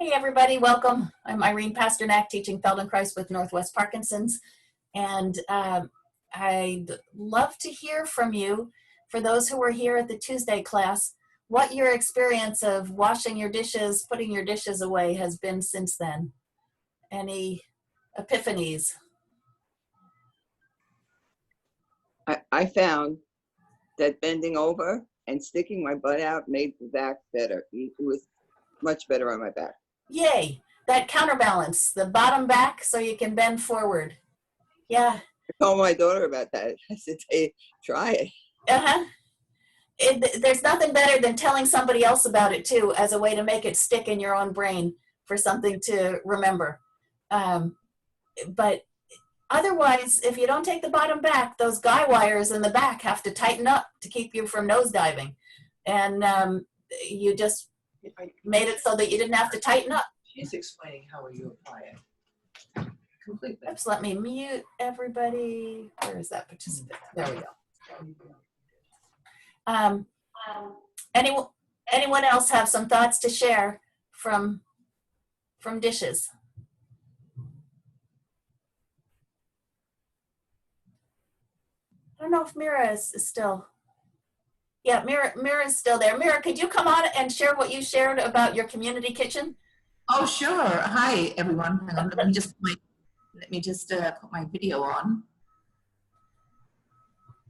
Hey everybody, welcome. I'm Irene Pasternak, teaching Feldenkrais with Northwest Parkinson's, and I'd love to hear from you, for those who were here at the Tuesday class, what your experience of washing your dishes, putting your dishes away has been since then. Any epiphanies? I found that bending over and sticking my butt out made the back better. It was much better on my back. Yay, that counterbalance, the bottom back so you can bend forward. Yeah. I told my daughter about that. I said, hey, try it. Uh-huh. There's nothing better than telling somebody else about it too, as a way to make it stick in your own brain for something to remember. But otherwise, if you don't take the bottom back, those guy wires in the back have to tighten up to keep you from nosediving. And you just made it so that you didn't have to tighten up. She's explaining how you apply it. Completely. Oops, let me mute everybody. Where is that participant? There we go. Anyone else have some thoughts to share from dishes? I don't know if Mira is still. Yeah, Mira is still there. Mira, could you come on and share what you shared about your community kitchen? Oh, sure. Hi, everyone. Hang on. Let me just put my video on.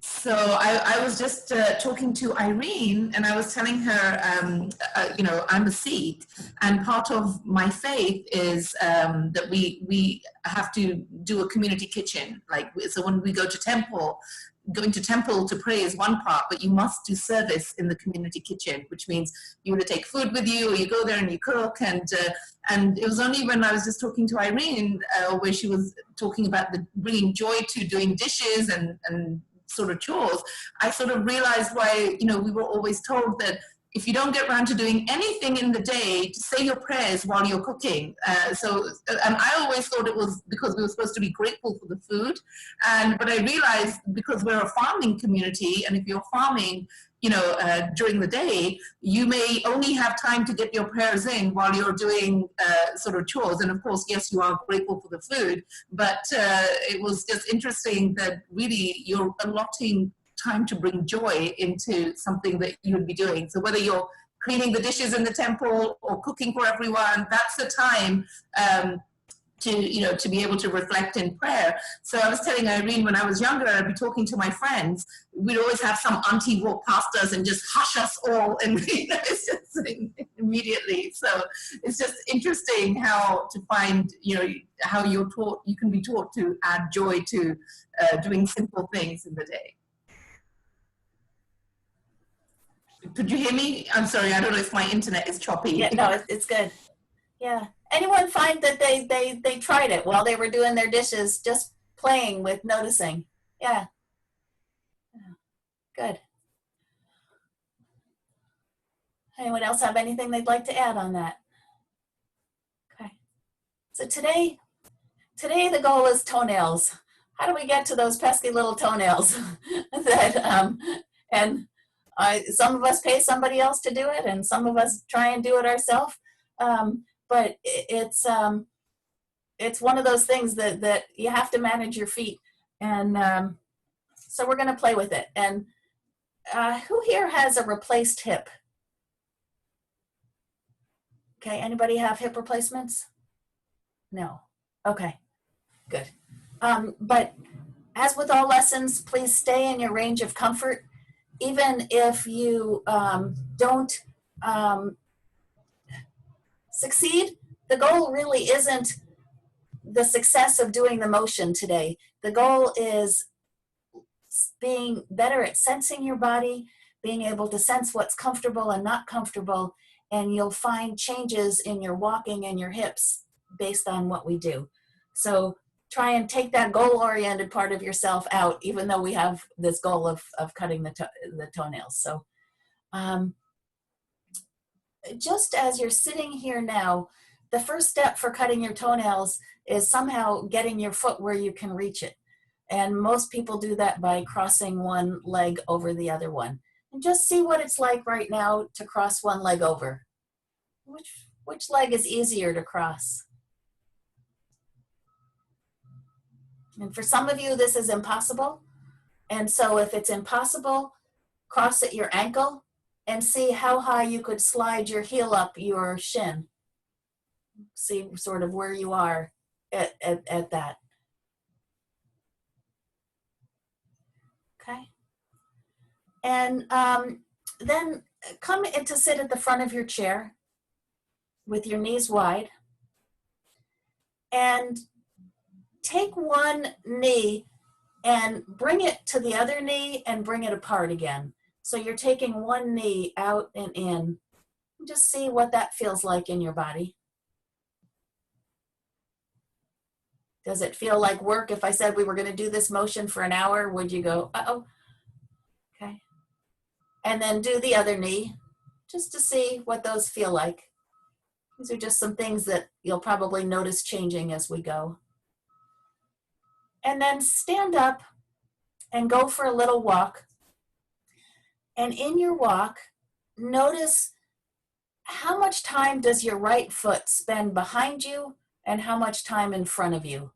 So I was just talking to Irene, and I was telling her, you know, I'm a Sikh, and part of my faith is that we have to do a community kitchen. Like, so when we go to temple, going to temple to pray is one part, but you must do service in the community kitchen, which means you want to take food with you, or you go there and you cook. And it was only when I was just talking to Irene, where she was talking about bringing joy to doing dishes and sort of chores, I sort of realized why, you know, we were always told that if you don't get around to doing anything in the day, to say your prayers while you're cooking. And I always thought it was because we were supposed to be grateful for the food. But I realized because we're a farming community, and if you're farming, you know, during the day, you may only have time to get your prayers in while you're doing sort of chores. And of course, yes, you are grateful for the food, but it was just interesting that really you're allotting time to bring joy into something that you would be doing. So whether you're cleaning the dishes in the temple or cooking for everyone, that's the time to be able to reflect in prayer. So I was telling Irene, when I was younger, I'd be talking to my friends, we'd always have some auntie walk past us and just hush us all, and it's just immediately. So it's just interesting how to find, you know, how you can be taught to add joy to doing simple things in the day. Could you hear me? I'm sorry, I don't know if my internet is choppy. Yeah, no, it's good. Yeah. Anyone find that they tried it while they were doing their dishes, just playing with noticing? Yeah. Good. Anyone else have anything they'd like to add on that? Okay. So today the goal is toenails. How do we get to those pesky little toenails that some of us pay somebody else to do it, and some of us try and do it ourselves. But it's one of those things that you have to manage your feet. And so we're going to play with it. And who here has a replaced hip? Okay, anybody have hip replacements? No. Okay, good. But as with all lessons, please stay in your range of comfort. Even if you don't succeed, the goal really isn't the success of doing the motion today. The goal is being better at sensing your body, being able to sense what's comfortable and not comfortable, and you'll find changes in your walking and your hips based on what we do. So try and take that goal-oriented part of yourself out, even though we have this goal of cutting the toenails. So just as you're sitting here now, the first step for cutting your toenails is somehow getting your foot where you can reach it. And most people do that by crossing one leg over the other one. And just see what it's like right now to cross one leg over. Which leg is easier to cross? And for some of you, this is impossible. And so if it's impossible, cross at your ankle and see how high you could slide your heel up your shin. See sort of where you are at that. Okay. And then come in to sit at the front of your chair with your knees wide. And take one knee and bring it to the other knee and bring it apart again. So you're taking one knee out and in. Just see what that feels like in your body. Does it feel like work? If I said we were going to do this motion for an hour, would you go, uh-oh? Okay. And then do the other knee, just to see what those feel like. These are just some things that you'll probably notice changing as we go. And then stand up and go for a little walk. And in your walk, notice how much time does your right foot spend behind you and how much time in front of you.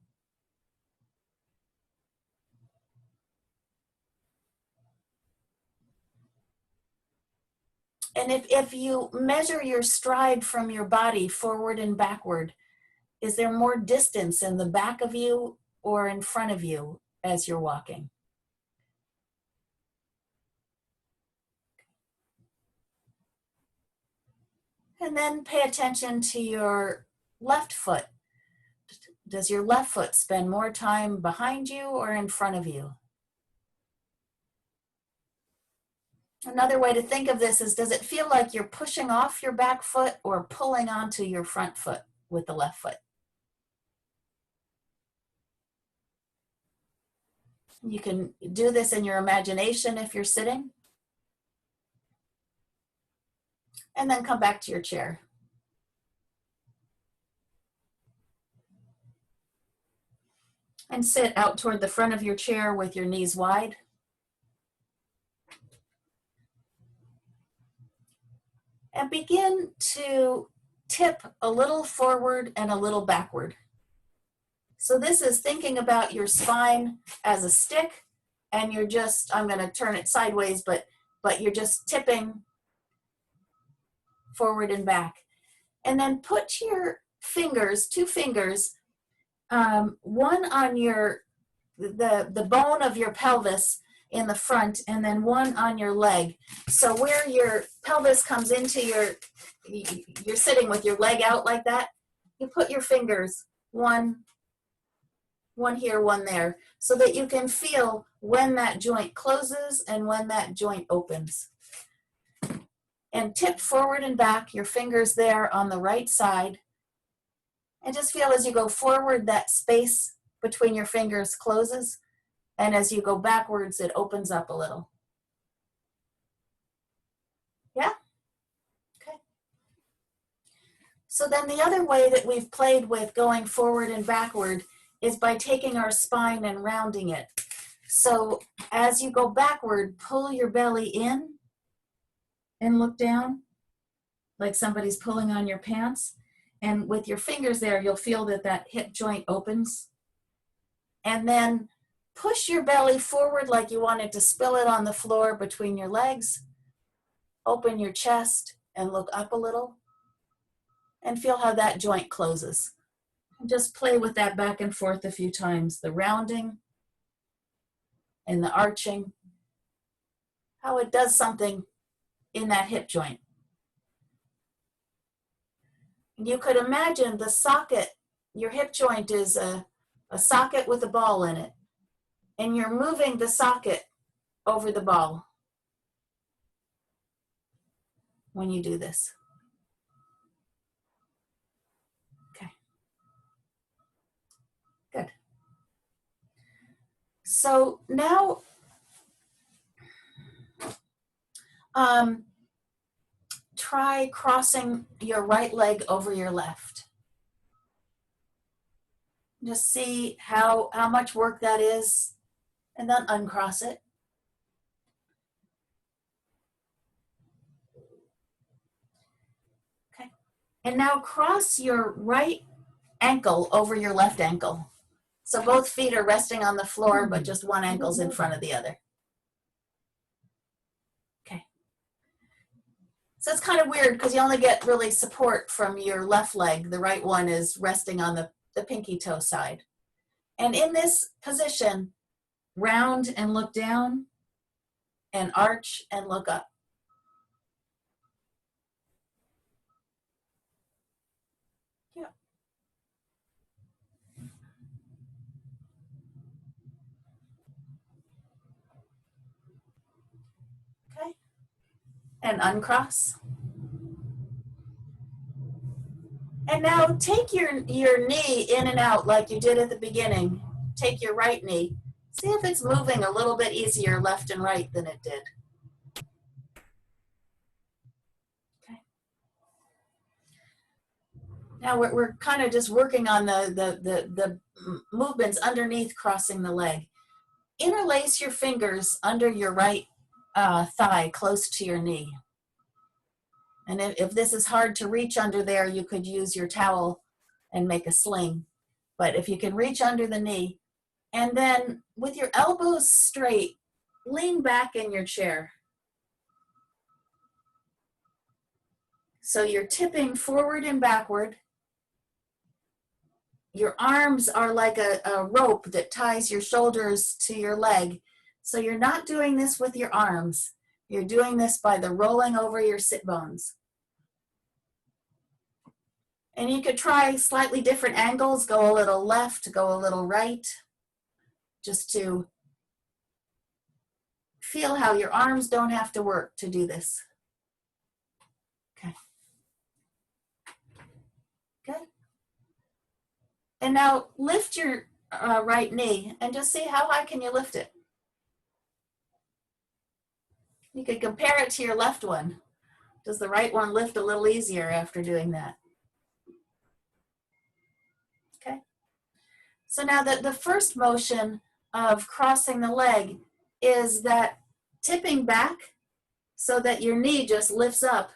And if you measure your stride from your body forward and backward, is there more distance in the back of you or in front of you as you're walking? And then pay attention to your left foot. Does your left foot spend more time behind you or in front of you? Another way to think of this is, does it feel like you're pushing off your back foot or pulling onto your front foot with the left foot? You can do this in your imagination if you're sitting. And then come back to your chair. And sit out toward the front of your chair with your knees wide. And begin to tip a little forward and a little backward. So this is thinking about your spine as a stick, and you're just, I'm going to turn it sideways, but you're just tipping forward and back. And then put your fingers, two fingers, one on the bone of your pelvis in the front, and then one on your leg. So where your pelvis comes into you're sitting with your leg out like that, you put your fingers, one here, one there, so that you can feel when that joint closes and when that joint opens. And tip forward and back, your fingers there on the right side. And just feel as you go forward, that space between your fingers closes. And as you go backwards, it opens up a little. Yeah? Okay. So then the other way that we've played with going forward and backward is by taking our spine and rounding it. So as you go backward, pull your belly in and look down like somebody's pulling on your pants. And with your fingers there, you'll feel that hip joint opens. And then push your belly forward like you wanted to spill it on the floor between your legs. Open your chest and look up a little. And feel how that joint closes. And just play with that back and forth a few times. The rounding and the arching. How it does something in that hip joint. You could imagine the socket, your hip joint is a socket with a ball in it. And you're moving the socket over the ball when you do this. Okay. Good. So now, try crossing your right leg over your left. Just see how much work that is, and then uncross it. Okay. And now cross your right ankle over your left ankle. So both feet are resting on the floor, but just one ankle's in front of the other. Okay. So it's kind of weird because you only get really support from your left leg. The right one is resting on the pinky toe side. And in this position, round and look down, and arch and look up. Yeah. Okay. And uncross. And now take your knee in and out like you did at the beginning. Take your right knee. See if it's moving a little bit easier left and right than it did. Okay. Now we're kind of just working on the movements underneath crossing the leg. Interlace your fingers under your right thigh close to your knee. And if this is hard to reach under there, you could use your towel and make a sling. But if you can reach under the knee, and then with your elbows straight, lean back in your chair. So you're tipping forward and backward. Your arms are like a rope that ties your shoulders to your leg. So you're not doing this with your arms. You're doing this by the rolling over your sit bones. And you could try slightly different angles, go a little left, go a little right, just to feel how your arms don't have to work to do this. Okay. Good. And now lift your right knee and just see how high can you lift it. You could compare it to your left one. Does the right one lift a little easier after doing that? Okay. So now the first motion of crossing the leg is that tipping back so that your knee just lifts up,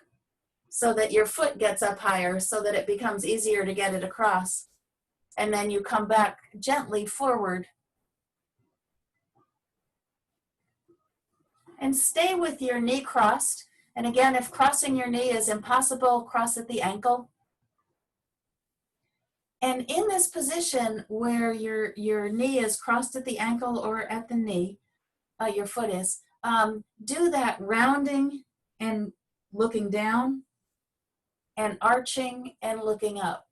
so that your foot gets up higher, so that it becomes easier to get it across. And then you come back gently forward. And stay with your knee crossed. And again, if crossing your knee is impossible, cross at the ankle. And in this position where your knee is crossed at the ankle or at the knee, your foot is, do that rounding and looking down and arching and looking up.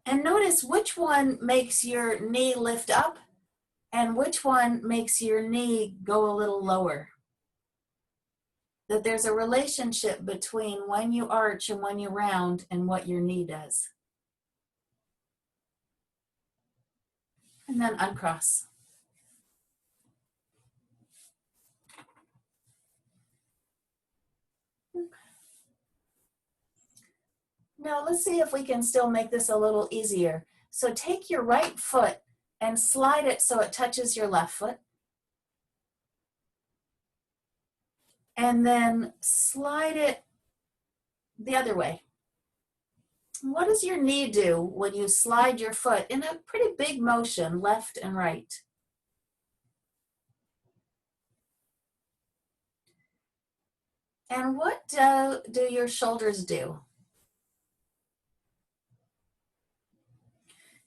And notice which one makes your knee lift up and which one makes your knee go a little lower. That there's a relationship between when you arch and when you round and what your knee does. And then uncross. Now let's see if we can still make this a little easier. So take your right foot and slide it so it touches your left foot. And then slide it the other way. What does your knee do when you slide your foot in a pretty big motion, left and right? And what do your shoulders do?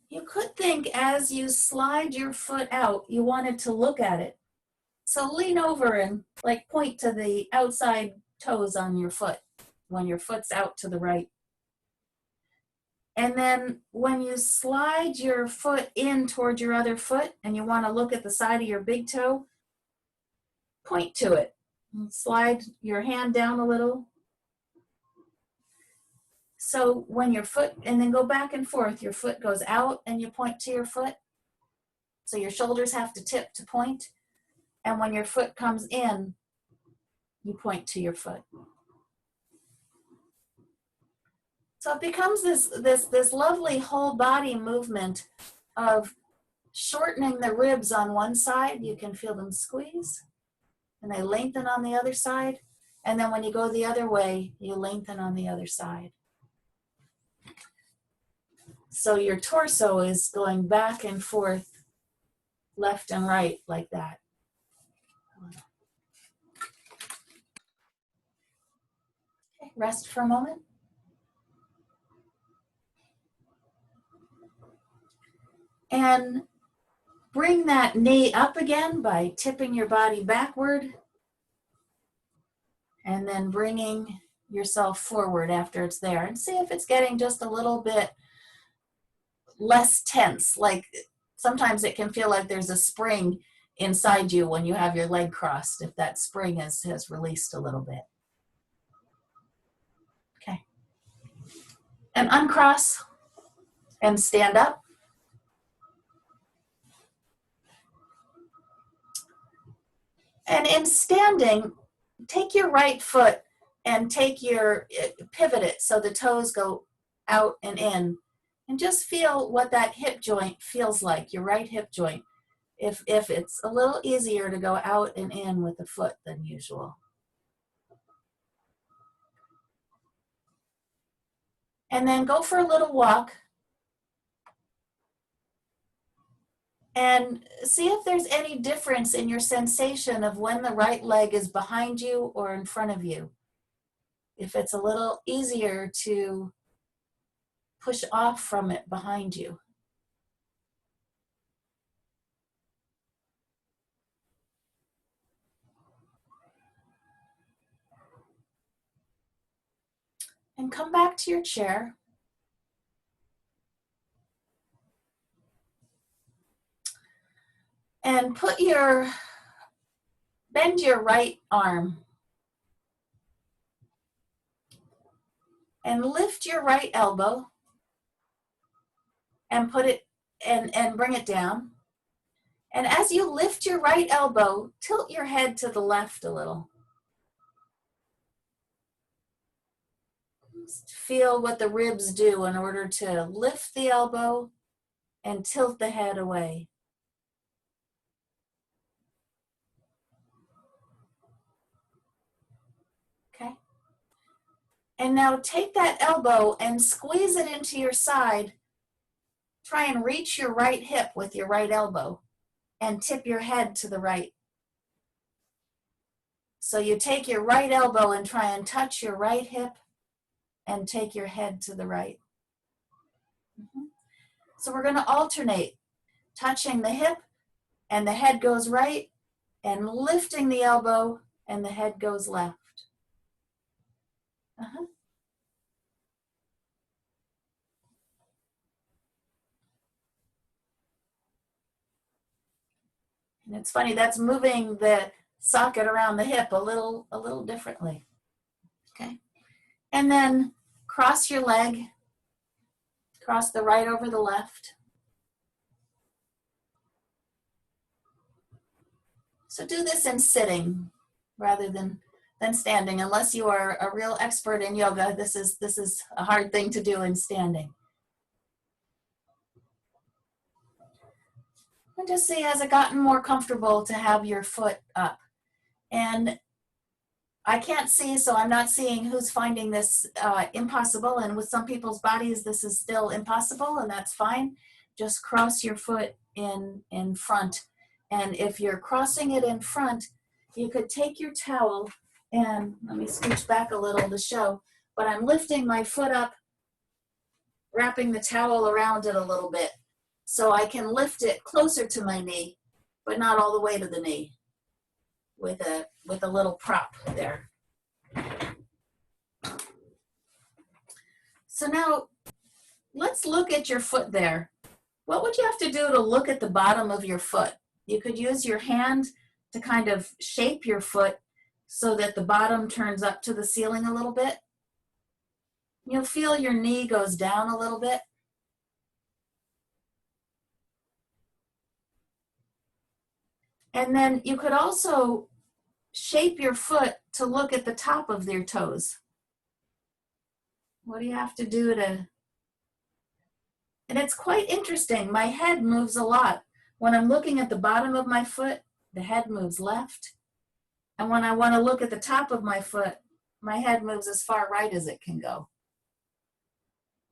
You could think as you slide your foot out, you wanted to look at it. So lean over and like point to the outside toes on your foot when your foot's out to the right. And then when you slide your foot in toward your other foot and you want to look at the side of your big toe, point to it. And slide your hand down a little. So when your foot, and then go back and forth, your foot goes out and you point to your foot. So your shoulders have to tip to point. And when your foot comes in, you point to your foot. So it becomes this lovely whole body movement of shortening the ribs on one side. You can feel them squeeze, and they lengthen on the other side. And then when you go the other way, you lengthen on the other side. So your torso is going back and forth, left and right like that. Okay, rest for a moment. And bring that knee up again by tipping your body backward and then bringing yourself forward after it's there, and see if it's getting just a little bit less tense. Like sometimes it can feel like there's a spring inside you when you have your leg crossed, if that spring has released a little bit. Okay. And uncross and stand up. And in standing, take your right foot and pivot it so the toes go out and in. And just feel what that hip joint feels like, your right hip joint. If it's a little easier to go out and in with the foot than usual. And then go for a little walk. And see if there's any difference in your sensation of when the right leg is behind you or in front of you. If it's a little easier to push off from it behind you. And come back to your chair. And bend your right arm. And lift your right elbow. And put it, and bring it down. And as you lift your right elbow, tilt your head to the left a little. Just feel what the ribs do in order to lift the elbow and tilt the head away. Okay. And now take that elbow and squeeze it into your side. Try and reach your right hip with your right elbow and tip your head to the right. So you take your right elbow and try and touch your right hip and take your head to the right. So we're going to alternate, touching the hip and the head goes right, and lifting the elbow and the head goes left. And it's funny, that's moving the socket around the hip a little differently. Okay. And then cross your leg, cross the right over the left. So do this in sitting rather than standing. Unless you are a real expert in yoga, this is a hard thing to do in standing. And just see, has it gotten more comfortable to have your foot up? And I can't see, so I'm not seeing who's finding this impossible. And with some people's bodies, this is still impossible, and that's fine. Just cross your foot in front. And if you're crossing it in front, you could take your towel and, let me scooch back a little to show, but I'm lifting my foot up, wrapping the towel around it a little bit, so I can lift it closer to my knee, but not all the way to the knee, with a little prop there. So now let's look at your foot there. What would you have to do to look at the bottom of your foot? You could use your hand to kind of shape your foot so that the bottom turns up to the ceiling a little bit. You'll feel your knee goes down a little bit. And then you could also shape your foot to look at the top of your toes. What do you have to do to... And it's quite interesting. My head moves a lot. When I'm looking at the bottom of my foot, the head moves left. And when I want to look at the top of my foot, my head moves as far right as it can go.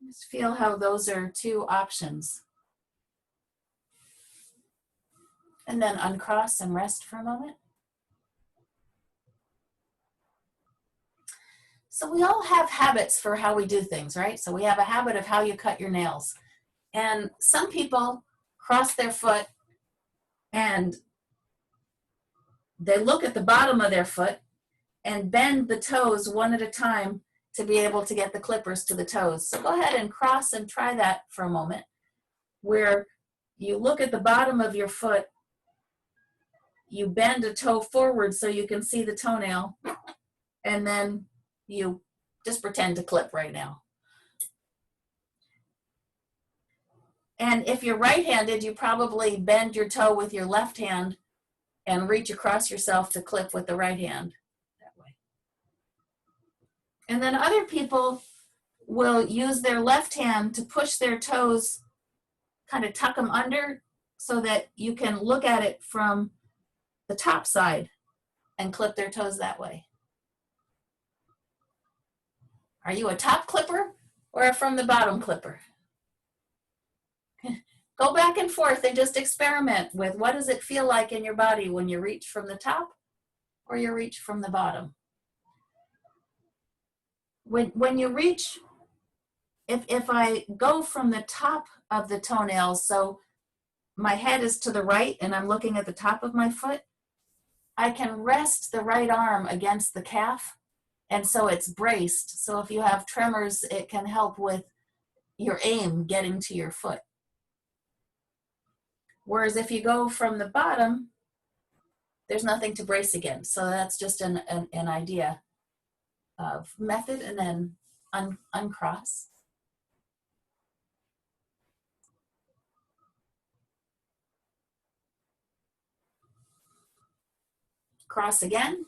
Just feel how those are two options. And then uncross and rest for a moment. So we all have habits for how we do things, right? So we have a habit of how you cut your nails. And some people cross their foot and they look at the bottom of their foot and bend the toes one at a time to be able to get the clippers to the toes. So go ahead and cross and try that for a moment, where you look at the bottom of your foot, you bend a toe forward so you can see the toenail, and then you just pretend to clip right now. And if you're right-handed, you probably bend your toe with your left hand and reach across yourself to clip with the right hand that way. And then other people will use their left hand to push their toes, kind of tuck them under so that you can look at it from the top side and clip their toes that way. Are you a top clipper or a from the bottom clipper? Go back and forth and just experiment with what does it feel like in your body when you reach from the top or you reach from the bottom. When you reach, if I go from the top of the toenails, so my head is to the right and I'm looking at the top of my foot, I can rest the right arm against the calf, and so it's braced. So if you have tremors, it can help with your aim getting to your foot. Whereas if you go from the bottom, there's nothing to brace against. So that's just an idea of method, and then uncross. Cross again.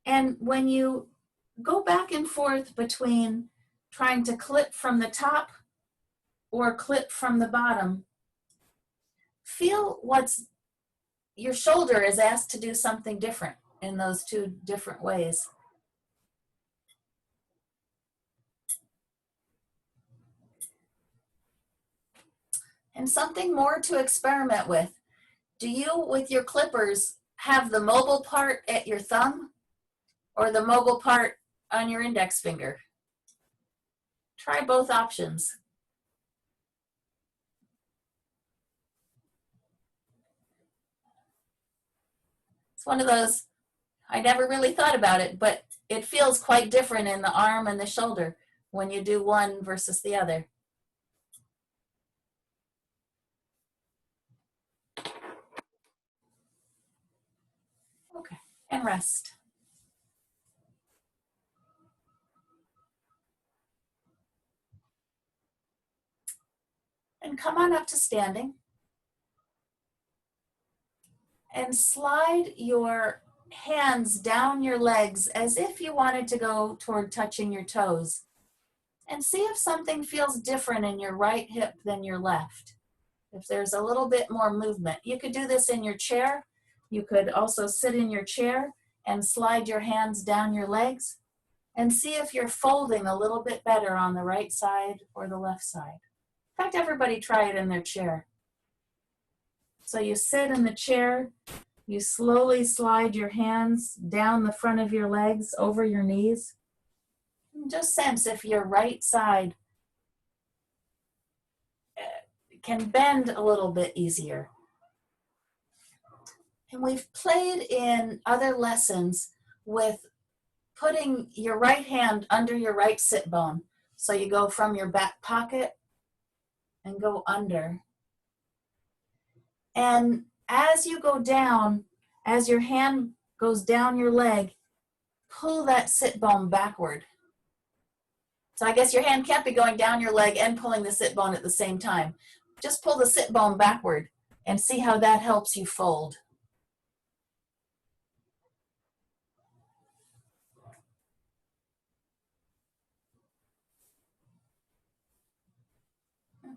And when you go back and forth between trying to clip from the top or clip from the bottom, feel your shoulder is asked to do something different in those two different ways. And something more to experiment with. Do you, with your clippers, have the mobile part at your thumb or the mobile part on your index finger? Try both options. It's one of those, I never really thought about it, but it feels quite different in the arm and the shoulder when you do one versus the other. Okay, and rest. And come on up to standing. And slide your hands down your legs as if you wanted to go toward touching your toes. And see if something feels different in your right hip than your left. If there's a little bit more movement. You could do this in your chair. You could also sit in your chair and slide your hands down your legs and see if you're folding a little bit better on the right side or the left side. In fact, everybody try it in their chair. So you sit in the chair, you slowly slide your hands down the front of your legs over your knees. And just sense if your right side can bend a little bit easier. And we've played in other lessons with putting your right hand under your right sit bone. So you go from your back pocket and go under. And as you go down, as your hand goes down your leg, pull that sit bone backward. So I guess your hand can't be going down your leg and pulling the sit bone at the same time. Just pull the sit bone backward and see how that helps you fold. Okay.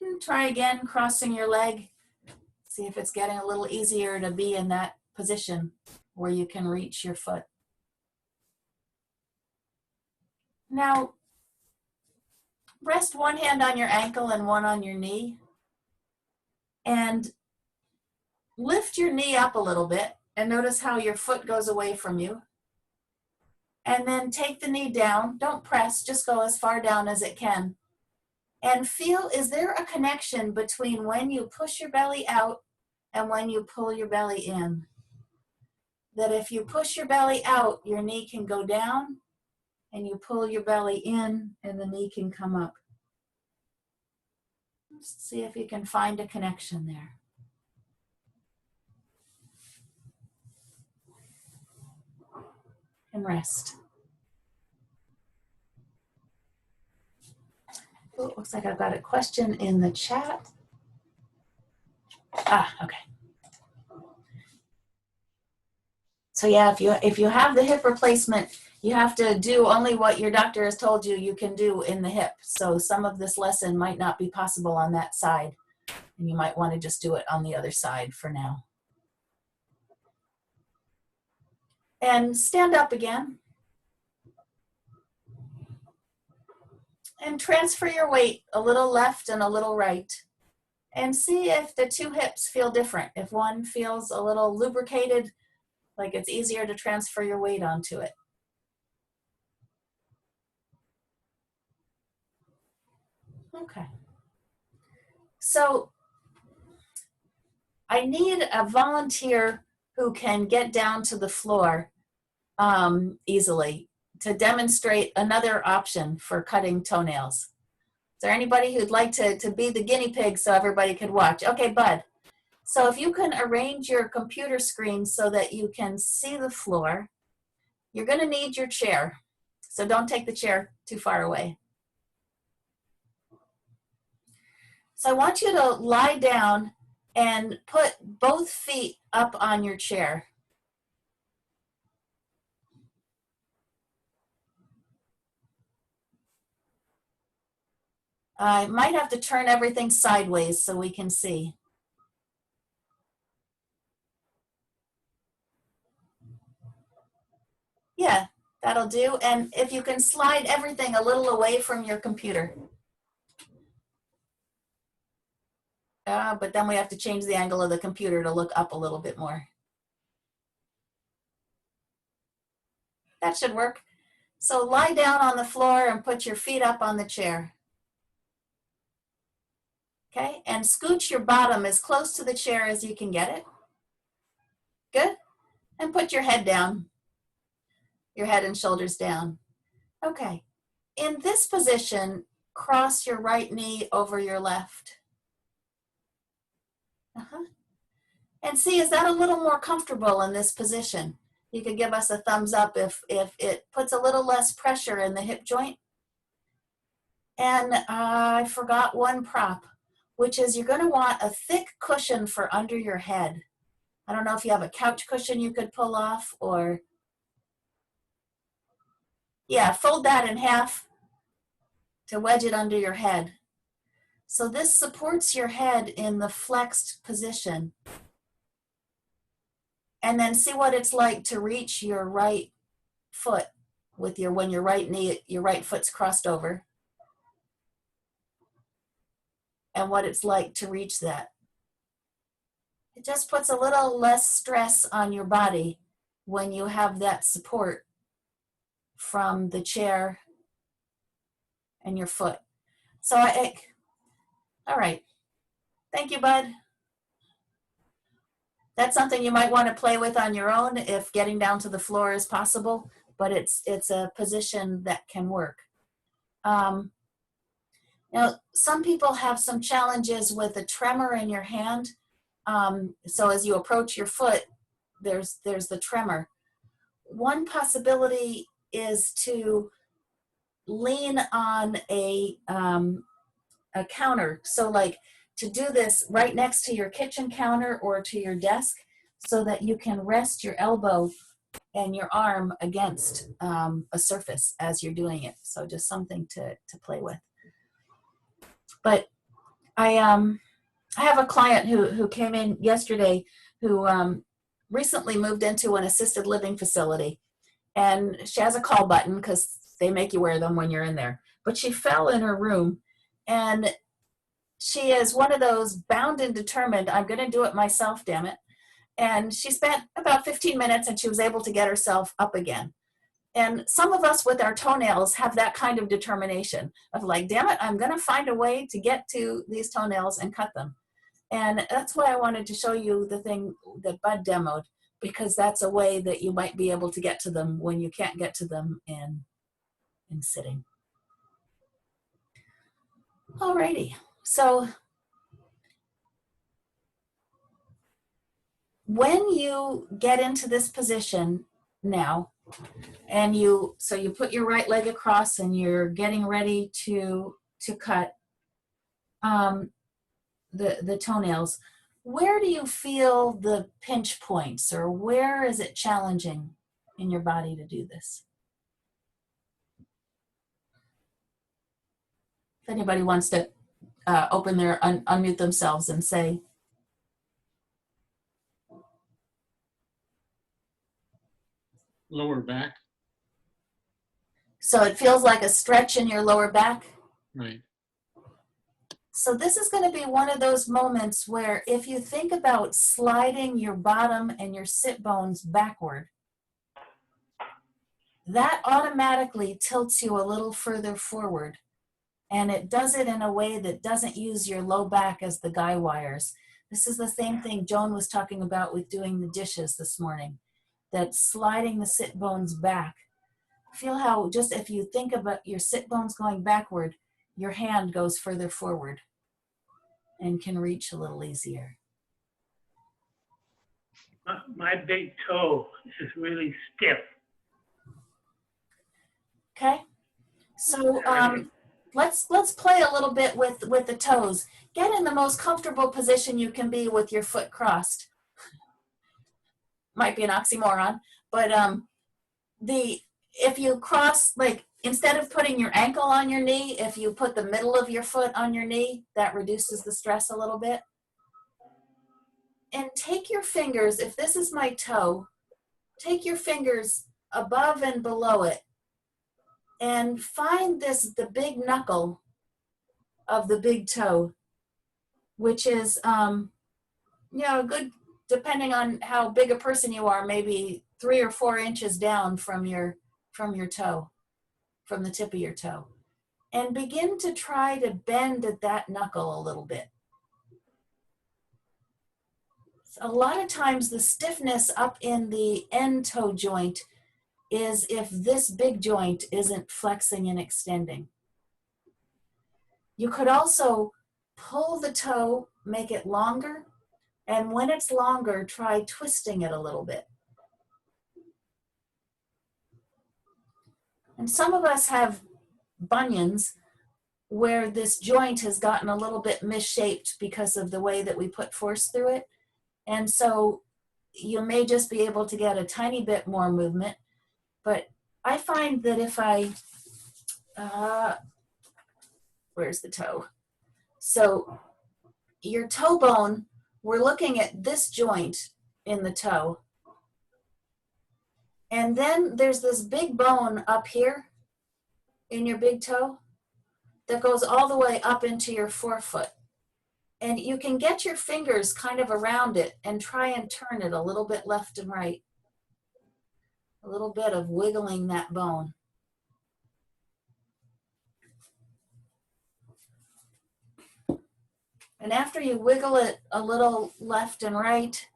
And try again, crossing your leg. See if it's getting a little easier to be in that position where you can reach your foot. Now, rest one hand on your ankle and one on your knee, and lift your knee up a little bit and notice how your foot goes away from you. And then take the knee down. Don't press, just go as far down as it can. And feel, is there a connection between when you push your belly out and when you pull your belly in? That if you push your belly out, your knee can go down, and you pull your belly in and the knee can come up. Just see if you can find a connection there. And rest. Oh, looks like I've got a question in the chat. Okay. So yeah, if you have the hip replacement, you have to do only what your doctor has told you you can do in the hip. So some of this lesson might not be possible on that side, and you might want to just do it on the other side for now. And stand up again. And transfer your weight a little left and a little right. And see if the two hips feel different. If one feels a little lubricated, like it's easier to transfer your weight onto it. Okay. So I need a volunteer who can get down to the floor easily to demonstrate another option for cutting toenails. Is there anybody who'd like to be the guinea pig so everybody could watch? Okay, Bud. So if you can arrange your computer screen so that you can see the floor, you're going to need your chair. So don't take the chair too far away. So I want you to lie down and put both feet up on your chair. I might have to turn everything sideways so we can see. Yeah, that'll do. And if you can slide everything a little away from your computer. But then we have to change the angle of the computer to look up a little bit more. That should work. So lie down on the floor and put your feet up on the chair. Okay, and scooch your bottom as close to the chair as you can get it. Good. And put your head down. Your head and shoulders down. Okay. In this position, cross your right knee over your left. And see, is that a little more comfortable in this position? You could give us a thumbs up if it puts a little less pressure in the hip joint. And I forgot one prop, which is you're going to want a thick cushion for under your head. I don't know if you have a couch cushion you could pull off, or yeah, fold that in half to wedge it under your head. So this supports your head in the flexed position. And then see what it's like to reach your right foot with when your right knee, your right foot's crossed over. And what it's like to reach that. It just puts a little less stress on your body when you have that support from the chair and your foot. So all right. Thank you, Bud. That's something you might want to play with on your own if getting down to the floor is possible, but it's a position that can work. Now, some people have some challenges with a tremor in your hand. So as you approach your foot, there's the tremor. One possibility is to lean on a counter. So like to do this right next to your kitchen counter or to your desk so that you can rest your elbow and your arm against a surface as you're doing it. So just something to play with. But I I have a client who came in yesterday who recently moved into an assisted living facility, and she has a call button because they make you wear them when you're in there. But she fell in her room, and she is one of those bound and determined, I'm going to do it myself, damn it. And she spent about 15 minutes and she was able to get herself up again. And some of us with our toenails have that kind of determination of like, damn it, I'm going to find a way to get to these toenails and cut them. And that's why I wanted to show you the thing that Bud demoed, because that's a way that you might be able to get to them when you can't get to them in sitting. Alrighty, so when you get into this position now, and you put your right leg across and you're getting ready to cut the toenails, where do you feel the pinch points, or where is it challenging in your body to do this? If anybody wants to unmute themselves and say. Lower back. So it feels like a stretch in your lower back? Right. So this is going to be one of those moments where if you think about sliding your bottom and your sit bones backward, that automatically tilts you a little further forward. And it does it in a way that doesn't use your low back as the guy wires. This is the same thing Joan was talking about with doing the dishes this morning, that sliding the sit bones back. Feel how just if you think about your sit bones going backward, your hand goes further forward and can reach a little easier. My big toe is really stiff. Okay, so let's play a little bit with the toes. Get in the most comfortable position you can be with your foot crossed. Might be an oxymoron, but if you cross, like instead of putting your ankle on your knee, if you put the middle of your foot on your knee, that reduces the stress a little bit. And take your fingers, if this is my toe, take your fingers above and below it and find the big knuckle of the big toe, which is, good, depending on how big a person you are, maybe 3 or 4 inches down from your toe, from the tip of your toe. And begin to try to bend at that knuckle a little bit. A lot of times the stiffness up in the end toe joint is if this big joint isn't flexing and extending. You could also pull the toe, make it longer, and when it's longer, try twisting it a little bit. And some of us have bunions where this joint has gotten a little bit misshaped because of the way that we put force through it. And so you may just be able to get a tiny bit more movement. But I find that if where's the toe? So your toe bone, we're looking at this joint in the toe. And then there's this big bone up here in your big toe that goes all the way up into your forefoot. And you can get your fingers kind of around it and try and turn it a little bit left and right. A little bit of wiggling that bone. And after you wiggle it a little left and right,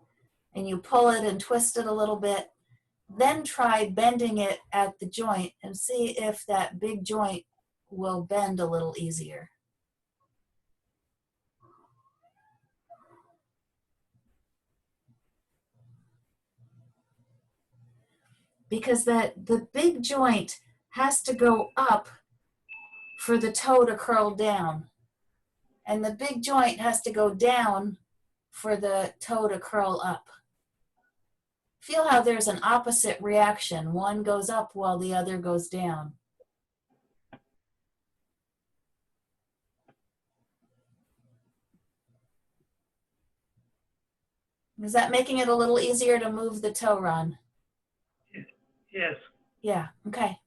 and you pull it and twist it a little bit, then try bending it at the joint and see if that big joint will bend a little easier. Because the big joint has to go up for the toe to curl down. And the big joint has to go down for the toe to curl up. Feel how there's an opposite reaction. One goes up while the other goes down. Is that making it a little easier to move the toe, Ron? Yes. Yeah, okay.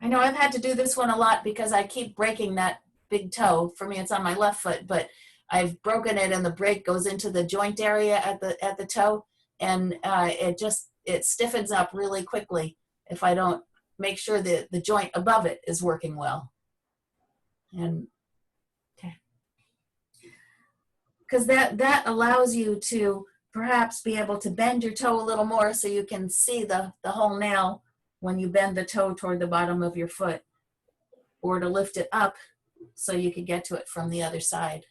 I know I've had to do this one a lot because I keep breaking that big toe. For me, it's on my left foot, but I've broken it and the break goes into the joint area at the toe, and it stiffens up really quickly if I don't make sure that the joint above it is working well. And okay, because that allows you to perhaps be able to bend your toe a little more so you can see the whole nail when you bend the toe toward the bottom of your foot, or to lift it up so you can get to it from the other side.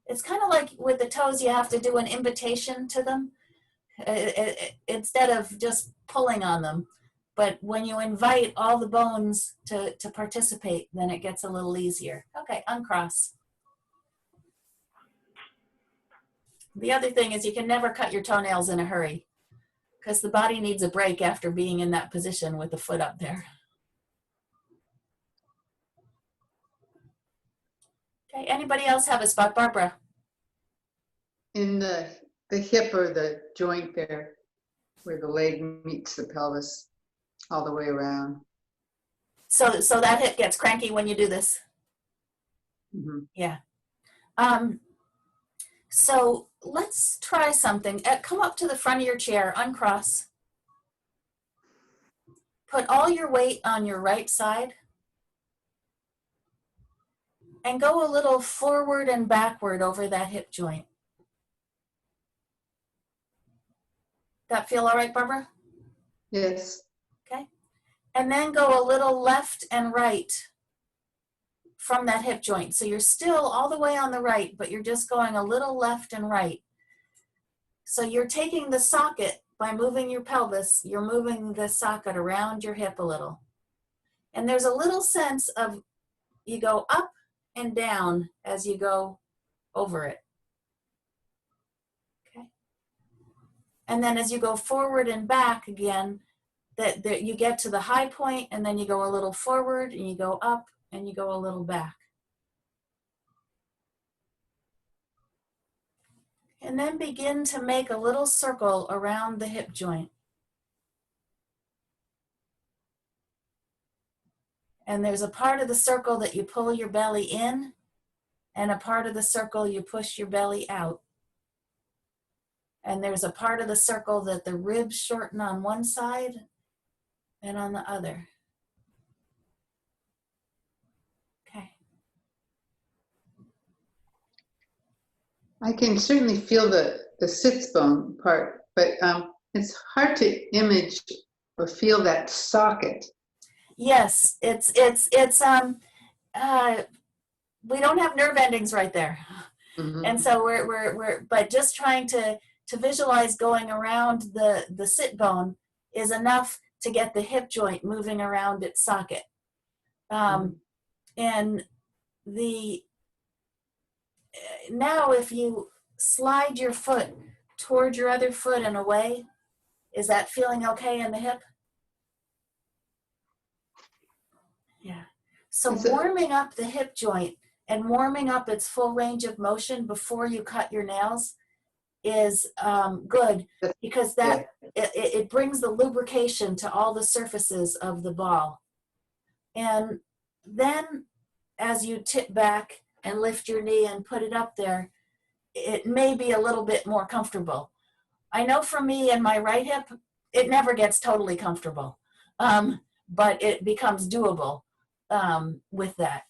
It's kind of like with the toes, you have to do an invitation to them instead of just pulling on them. But when you invite all the bones to participate, then it gets a little easier. Okay, uncross. The other thing is you can never cut your toenails in a hurry because the body needs a break after being in that position with the foot up there. Okay, anybody else have a spot? Barbara? In the hip or the joint there, where the leg meets the pelvis, all the way around. So that hip gets cranky when you do this? Mm-hmm. Yeah. So let's try something. Come up to the front of your chair, uncross. Put all your weight on your right side and go a little forward and backward over that hip joint. That feel all right, Barbara? Yes. Okay. And then go a little left and right from that hip joint. So you're still all the way on the right, but you're just going a little left and right. So you're taking the socket by moving your pelvis, you're moving the socket around your hip a little. And there's a little sense of you go up and down as you go over it. Okay. And then as you go forward and back again, that you get to the high point and then you go a little forward and you go up and you go a little back. And then begin to make a little circle around the hip joint. And there's a part of the circle that you pull your belly in, and a part of the circle you push your belly out. And there's a part of the circle that the ribs shorten on one side and on the other. Okay. I can certainly feel the sits bone part, but it's hard to image or feel that socket. Yes, we don't have nerve endings right there. Mm-hmm. And so but just trying to visualize going around the sit bone is enough to get the hip joint moving around its socket. And now if you slide your foot toward your other foot and away, is that feeling okay in the hip? Yeah. So warming up the hip joint and warming up its full range of motion before you cut your nails is good, because that it brings the lubrication to all the surfaces of the ball. And then as you tip back and lift your knee and put it up there, it may be a little bit more comfortable. I know for me and my right hip, it never gets totally comfortable, but it becomes doable with that.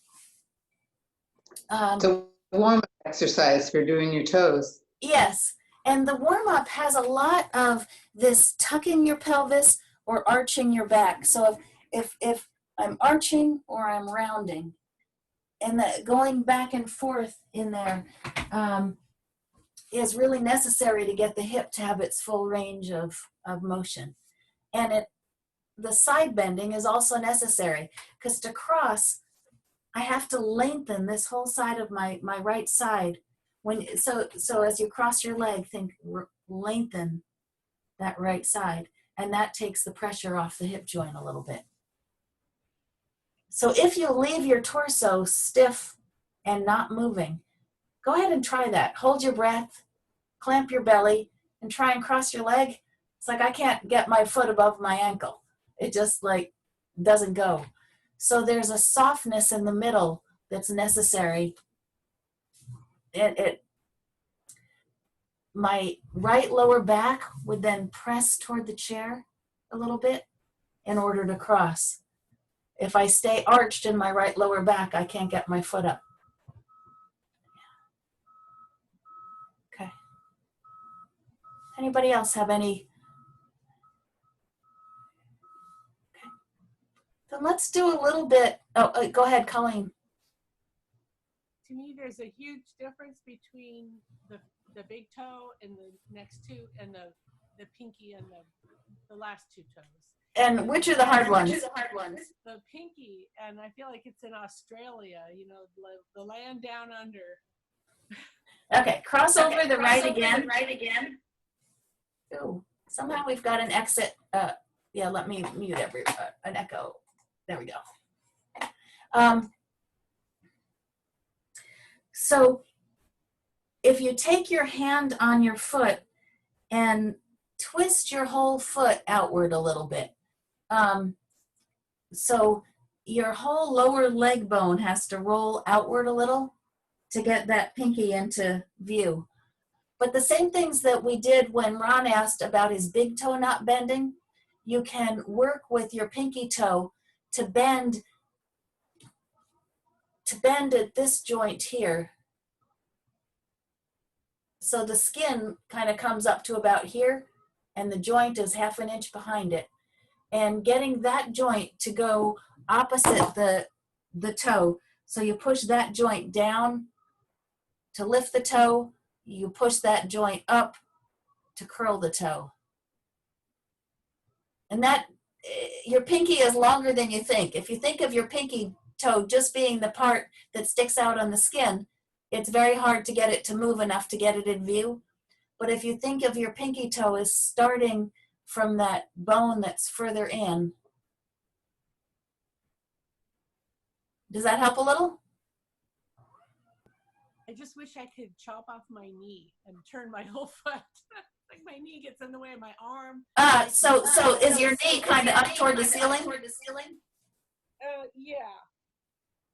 It's a warm-up exercise for doing your toes. Yes, and the warm-up has a lot of this tucking your pelvis or arching your back. So if I'm arching or I'm rounding, and going back and forth in there is really necessary to get the hip to have its full range of motion. And the side bending is also necessary, because to cross, I have to lengthen this whole side of my right side. So as you cross your leg, lengthen that right side, and that takes the pressure off the hip joint a little bit. So if you leave your torso stiff and not moving, go ahead and try that. Hold your breath clamp your belly, and try and cross your leg, it's like I can't get my foot above my ankle. It just like doesn't go. So there's a softness in the middle that's necessary. My right lower back would then press toward the chair a little bit in order to cross. If I stay arched in my right lower back, I can't get my foot up. Okay. Anybody else have any? Okay. Then let's do a little bit. Oh, go ahead, Colleen. To me, there's a huge difference between the big toe and the next two, and the pinky and the last two toes. And which are the hard ones? The pinky, and I feel like it's in Australia, you know, the land down under. Okay, cross over the right again. Ooh, somehow we've got an exit. Yeah, let me mute an echo. There we go. So if you take your hand on your foot and twist your whole foot outward a little bit, so your whole lower leg bone has to roll outward a little to get that pinky into view. But the same things that we did when Ron asked about his big toe not bending, you can work with your pinky toe to bend at this joint here. So the skin kind of comes up to about here, and the joint is 1/2 inch behind it. And getting that joint to go opposite the toe. So you push that joint down to lift the toe, you push that joint up to curl the toe. And that, your pinky is longer than you think. If you think of your pinky toe just being the part that sticks out on the skin, it's very hard to get it to move enough to get it in view. But if you think of your pinky toe as starting from that bone that's further in, does that help a little? I just wish I could chop off my knee and turn my whole foot. Like my knee gets in the way of my arm. So is your knee kind of up toward the ceiling? Yeah.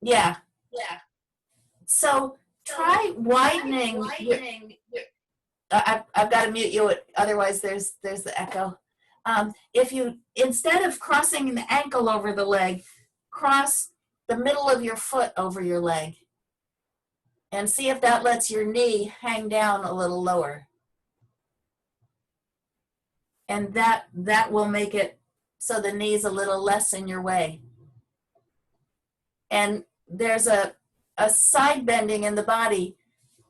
Yeah. So try widening. I've got to mute you, otherwise there's the echo. If you, instead of crossing the ankle over the leg, cross the middle of your foot over your leg. And see if that lets your knee hang down a little lower. And that will make it so the knee's a little less in your way. And there's a side bending in the body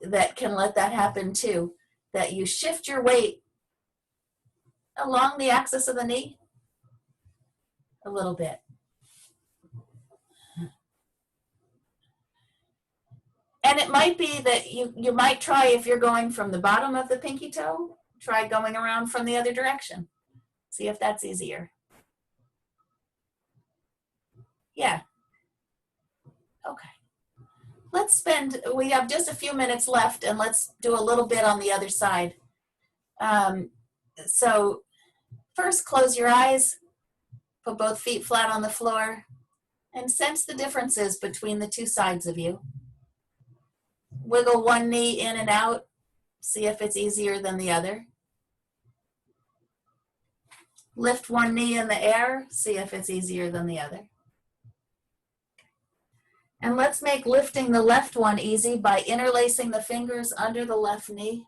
that can let that happen too, that you shift your weight along the axis of the knee a little bit. And it might be that you might try, if you're going from the bottom of the pinky toe, try going around from the other direction. See if that's easier. Yeah. Okay. Let's we have just a few minutes left, and let's do a little bit on the other side. So first, close your eyes, put both feet flat on the floor, and sense the differences between the two sides of you. Wiggle one knee in and out, see if it's easier than the other. Lift one knee in the air, see if it's easier than the other. And let's make lifting the left one easy by interlacing the fingers under the left knee.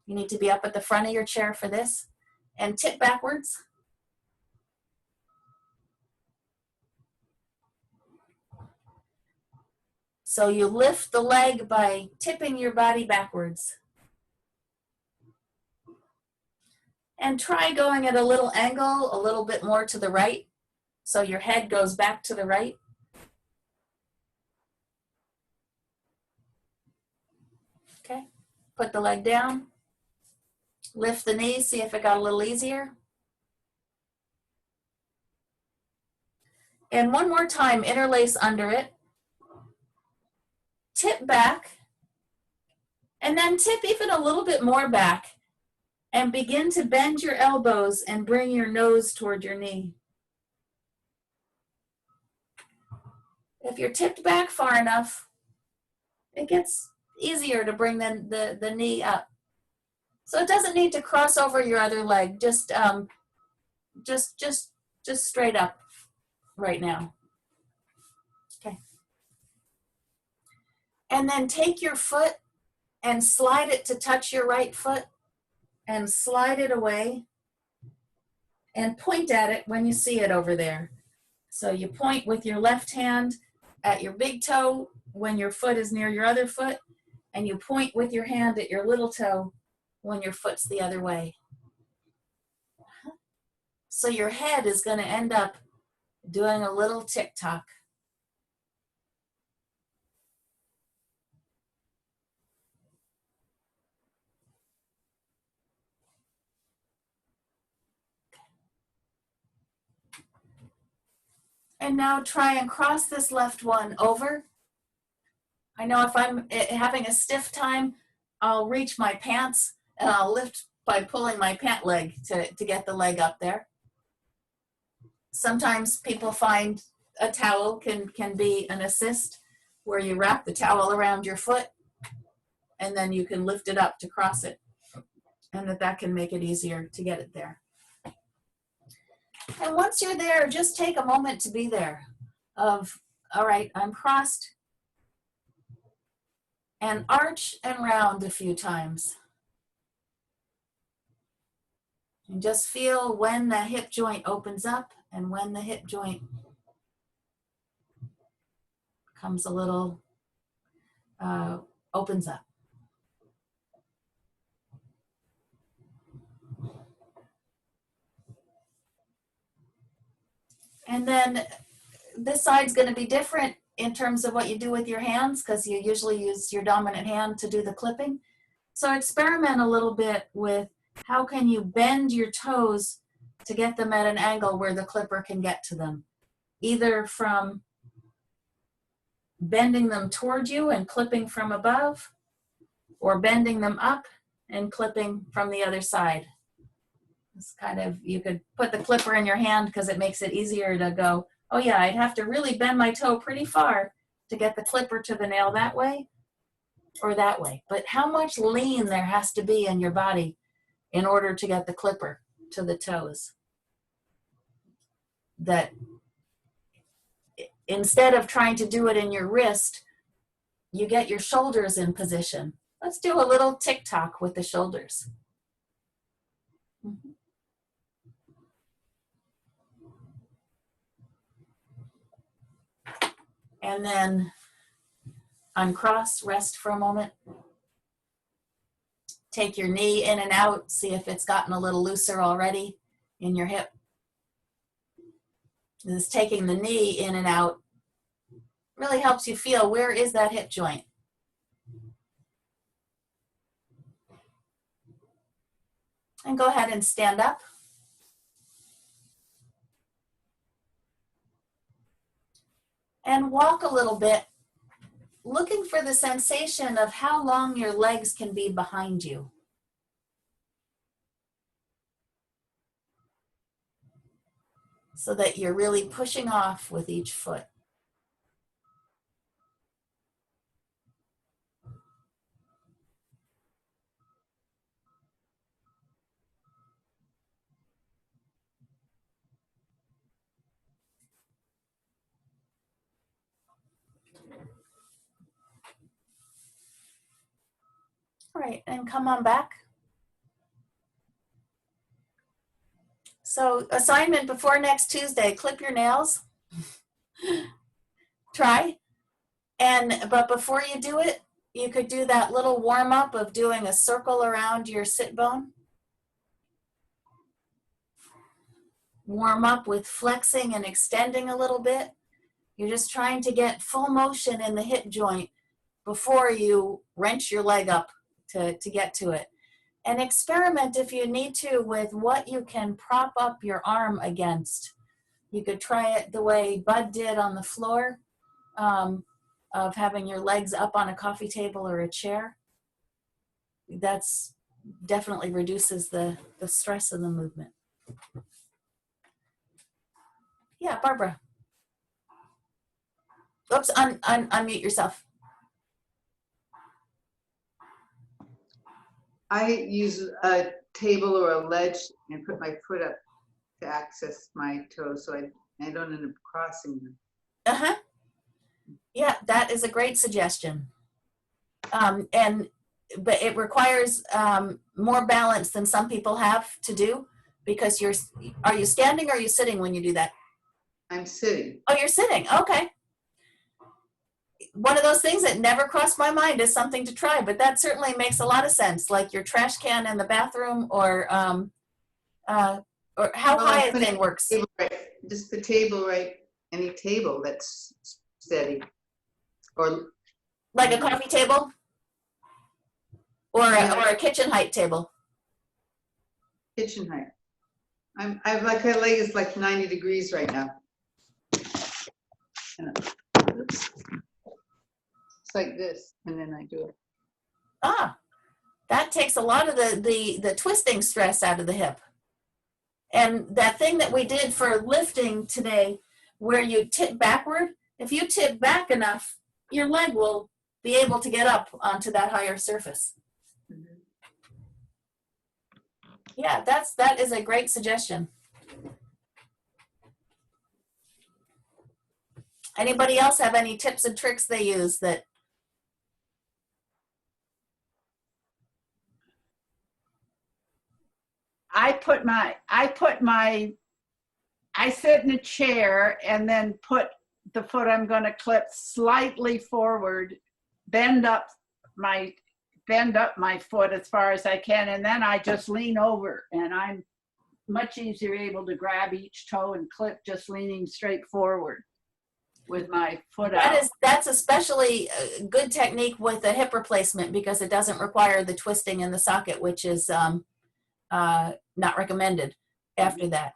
You need to be up at the front of your chair for this. And tip backwards. So you lift the leg by tipping your body backwards. And try going at a little angle, a little bit more to the right. So your head goes back to the right. Okay, put the leg down. Lift the knee, see if it got a little easier. And one more time, interlace under it. Tip back And then tip even a little bit more back and begin to bend your elbows and bring your nose toward your knee. If you're tipped back far enough, it gets easier to bring the knee up. So it doesn't need to cross over your other leg, just straight up right now. Okay. And then take your foot and slide it to touch your right foot and slide it away and point at it when you see it over there. So you point with your left hand at your big toe when your foot is near your other foot, and you point with your hand at your little toe when your foot's the other way. So your head is going to end up doing a little tick-tock. And now try and cross this left one over. I know if I'm having a stiff time, I'll reach my pants and I'll lift by pulling my pant leg to get the leg up there. Sometimes people find a towel can be an assist, where you wrap the towel around your foot and then you can lift it up to cross it, and that can make it easier to get it there. And once you're there, just take a moment to be there of, all right, I'm crossed, and arch and round a few times. And just feel when the hip joint opens up and when the hip joint comes a little, opens up. And then this side's going to be different in terms of what you do with your hands, because you usually use your dominant hand to do the clipping. So experiment a little bit with how can you bend your toes to get them at an angle where the clipper can get to them, either from bending them toward you and clipping from above, or bending them up and clipping from the other side. It's kind of, you could put the clipper in your hand because it makes it easier to go, oh yeah, I'd have to really bend my toe pretty far to get the clipper to the nail that way or that way. But how much lean there has to be in your body in order to get the clipper to the toes? That instead of trying to do it in your wrist, you get your shoulders in position. Let's do a little tick-tock with the shoulders. And then uncross, rest for a moment. Take your knee in and out, see if it's gotten a little looser already in your hip. This taking the knee in and out really helps you feel where is that hip joint. And go ahead and stand up. And walk a little bit, looking for the sensation of how long your legs can be behind you. So that you're really pushing off with each foot. All right, and come on back. So assignment before next Tuesday, clip your nails. Try. But before you do it, you could do that little warm up of doing a circle around your sit bone. Warm up with flexing and extending a little bit. You're just trying to get full motion in the hip joint before you wrench your leg up to get to it. And experiment if you need to with what you can prop up your arm against. You could try it the way Bud did on the floor, of having your legs up on a coffee table or a chair. that's definitely reduces the stress of the movement. Yeah, Barbara. Oops, unmute yourself. I use a table or a ledge and put my foot up to access my toes so I don't end up crossing them. Uh-huh. Yeah, that is a great suggestion. But it requires more balance than some people have to do, because are you standing or are you sitting when you do that? I'm sitting. Oh, you're sitting. Okay. One of those things that never crossed my mind is something to try, but that certainly makes a lot of sense. Like your trash can in the bathroom, or how Well, high I a put thing works. Table right, just the table, right? Any table that's steady, or Like a coffee table, or Yeah. a kitchen height table. kitchen height. I like my leg is like 90 degrees right now. Oops. It's like this, and then I do it. Ah, that takes a lot of the twisting stress out of the hip. And that thing that we did for lifting today, where you tip backward, if you tip back enough, your leg will be able to get up onto that higher surface. Mhm. Yeah, that is a great suggestion. Anybody else have any tips and tricks they use that? I sit in a chair and then put the foot I'm going to clip slightly forward, bend up my foot as far as I can, and then I just lean over, and I'm much easier able to grab each toe and clip just leaning straight forward with my foot out. That's especially a good technique with a hip replacement, because it doesn't require the twisting in the socket, which is not recommended after that.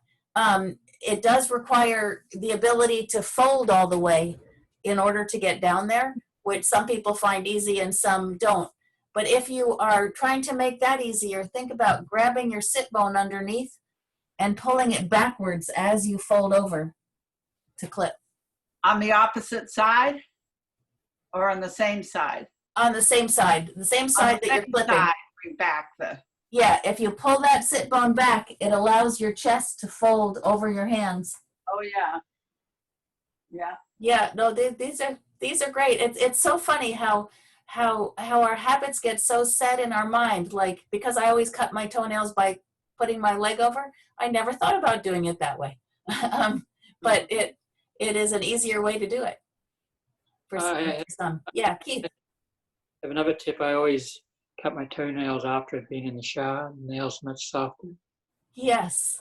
It does require the ability to fold all the way in order to get down there, which some people find easy and some don't. But if you are trying to make that easier, think about grabbing your sit bone underneath and pulling it backwards as you fold over to clip. On the opposite side or on the same side? On the same side that you're clipping. Side, bring back the. Yeah, if you pull that sit bone back, it allows your chest to fold over your hands. Oh yeah. Yeah. Yeah, no, these are great. It's so funny how our habits get so set in our mind. Like, because I always cut my toenails by putting my leg over, I never thought about doing it that way. But it is an easier way to do it. For some. Yeah, Keith. I have another tip. I always cut my toenails after being in the shower. Nails much softer. Yes.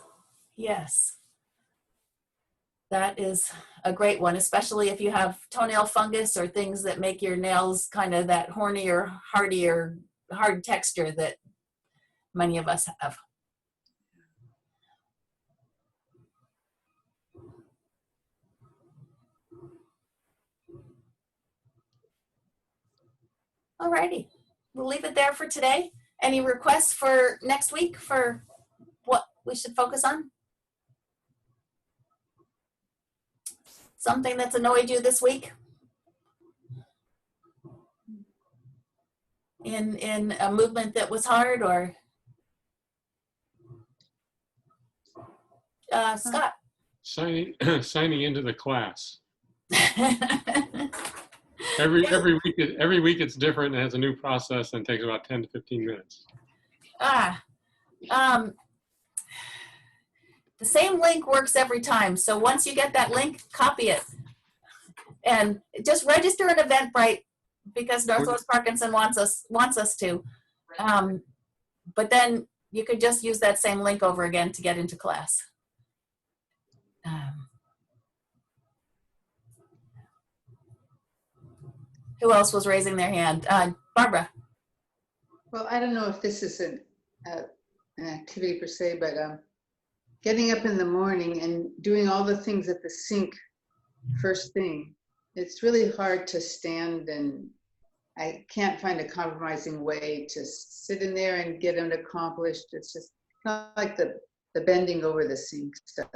That is a great one, especially if you have toenail fungus or things that make your nails kind of that hornier, hard texture that many of us have. All righty. We'll leave it there for today. Any requests for next week for what we should focus on? Something that's annoyed you this week? In a movement that was hard, or Scott? Signing into the class. Every week it's different and has a new process and takes about 10 to 15 minutes. The same link works every time. So once you get that link, copy it. And just register an Eventbrite, because Northwest Parkinson wants us to. But then you could just use that same link over again to get into class. Who else was raising their hand? Barbara. Well, I don't know if this is an activity per se, but getting up in the morning and doing all the things at the sink first thing, it's really hard to stand and I can't find a compromising way to sit in there and get it accomplished. It's just not like the bending over the sink stuff.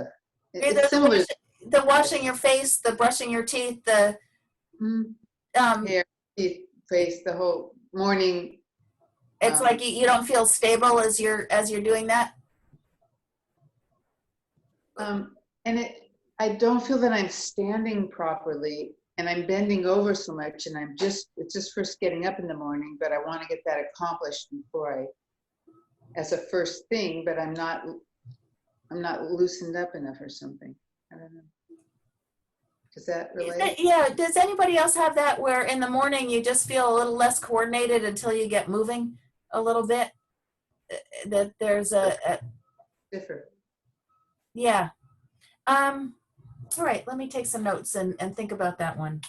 Either It's similar to the washing your face, the brushing your teeth, the hair, teeth, face, the whole morning. it's like you don't feel stable as you're doing that. And I don't feel that I'm standing properly, and I'm bending over so much, and it's just first getting up in the morning, but I want to get that accomplished before as a first thing, but I'm not loosened up enough or something. I don't know. Does that relate? Yeah. Does anybody else have that where in the morning you just feel a little less coordinated until you get moving a little bit? That there's a Different. yeah. All right, let me take some notes and think about that one.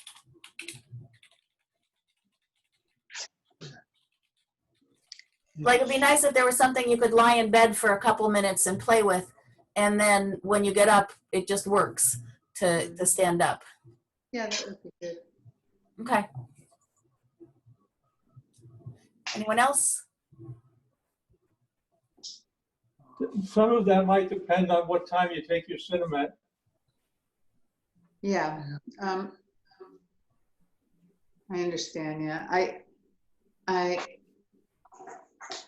Like, it'd be nice if there was something you could lie in bed for a couple minutes and play with, and then when you get up, it just works to stand up. Yeah, that would be good. Okay. Anyone else? Some of that might depend on what time you take your Cinemet. Yeah, I understand. Yeah,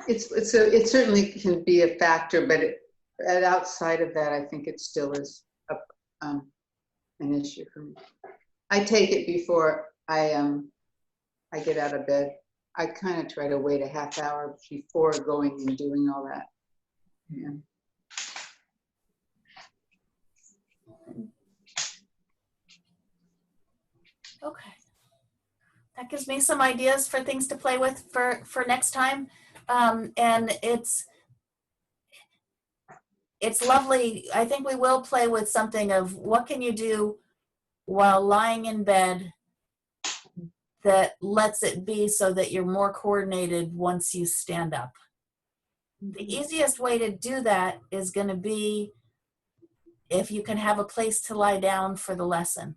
it certainly can be a factor, but outside of that, I think it still is an issue for me. I take it before I get out of bed. I kind of try to wait a half hour before going and doing all that. Yeah. Okay. That gives me some ideas for things to play with for next time. And it's lovely. I think we will play with something of what can you do while lying in bed that lets it be so that you're more coordinated once you stand up. The easiest way to do that is going to be if you can have a place to lie down for the lesson.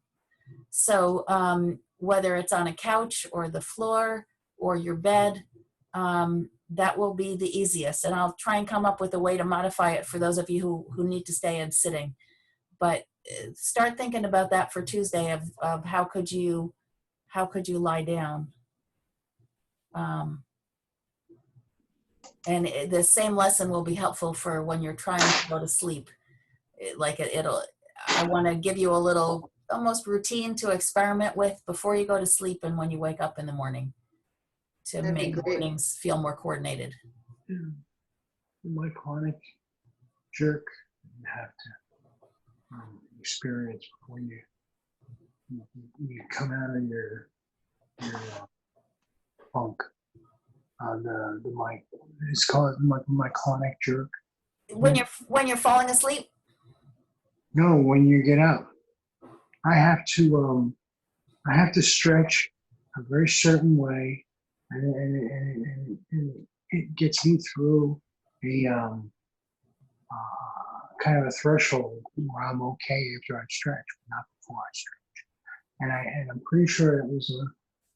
So whether it's on a couch or the floor or your bed, that will be the easiest. And I'll try and come up with a way to modify it for those of you who need to stay in sitting. But start thinking about that for Tuesday of how could you lie down. And the same lesson will be helpful for when you're trying to go to sleep. I want to give you a little almost routine to experiment with before you go to sleep and when you wake up in the morning to make mornings feel more coordinated. Yeah. My chronic jerk you have to experience when you come out of your funk. The mic, it's called my chronic jerk. When you're falling asleep? No, when you get up, I have to stretch a very certain way, and it gets me through a kind of a threshold where I'm okay after I stretch, but not before I stretch. And I'm pretty sure it was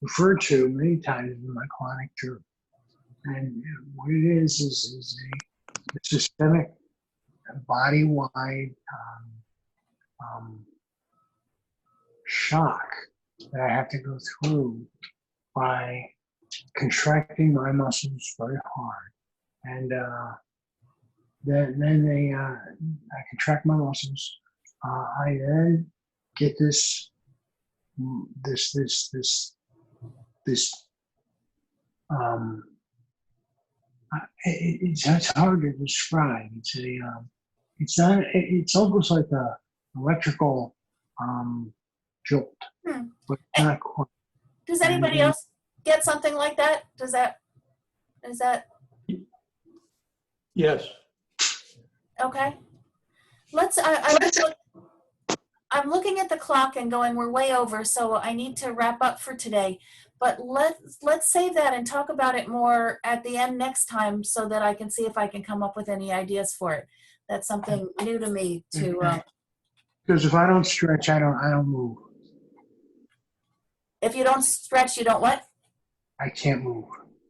referred to many times as my chronic jerk. And what it is a systemic, body-wide shock that I have to go through by contracting my muscles very hard, and then I contract my muscles. I then get this it's hard to describe. It's almost like a electrical jolt, but not quite. Does anybody else get something like that? Is that? Yes. Okay. I'm looking at the clock and going, we're way over, so I need to wrap up for today. But let's save that and talk about it more at the end next time so that I can see if I can come up with any ideas for it. That's something new to me to. Because if I don't stretch, I don't move. If you don't stretch, you don't what? I can't move.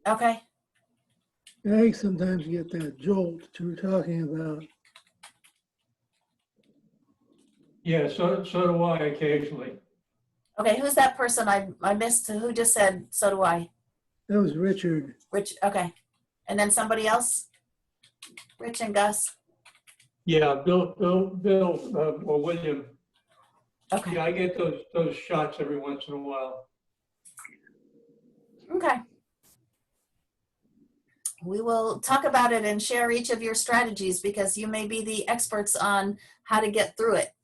Okay. I sometimes get that jolt that you were talking about. Yeah, so do I occasionally. Okay, who's that person I missed? Who just said, so do I? That was Richard. Rich, okay. And then somebody else? Rich and Gus? Yeah, Bill, or William. Okay. Yeah, I get those shots every once in a while. Okay. We will talk about it and share each of your strategies because you may be the experts on how to get through it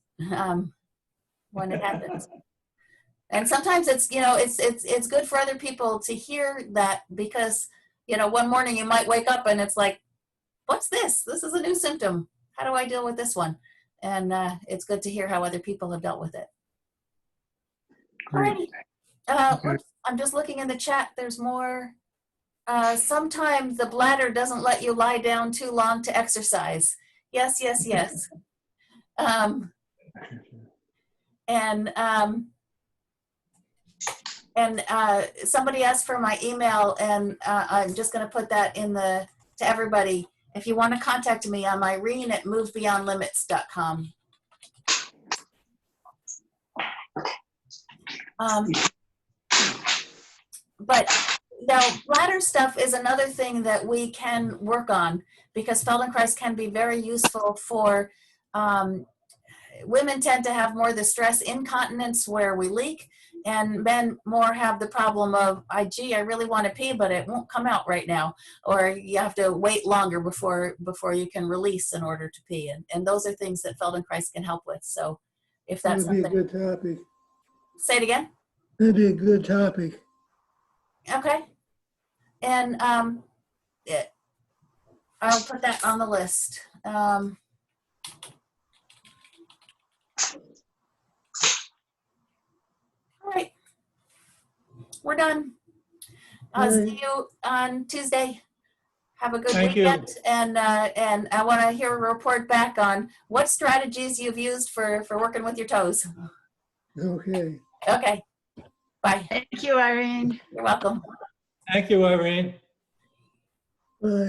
when it happens. And sometimes it's, you know, it's good for other people to hear that because, you know, one morning you might wake up and it's like, what's this? This is a new symptom. How do I deal with this one? And it's good to hear how other people have dealt with it. Alrighty. Oops, I'm just looking in the chat. There's more. Sometimes the bladder doesn't let you lie down too long to exercise. Yes, yes, yes. Somebody asked for my email, and I'm just going to put that in to everybody. If you want to contact me, I'm Irene@movebeyondlimits.com. But now, bladder stuff is another thing that we can work on because Feldenkrais can be very useful for women tend to have more the stress incontinence where we leak, and men more have the problem of, gee, I really want to pee, but it won't come out right now, or you have to wait longer before you can release in order to pee, and those are things that Feldenkrais can help with. So if that's That'd be something, a good topic. say it again. That'd be a good topic. Okay, and I'll put that on the list. All right, we're done. I'll see you on Tuesday. Have a good weekend, and I want to hear a report back on what strategies you've used for working with your toes. Okay. Okay, bye. Thank you, Irene. You're welcome. Thank you, Irene. Bye.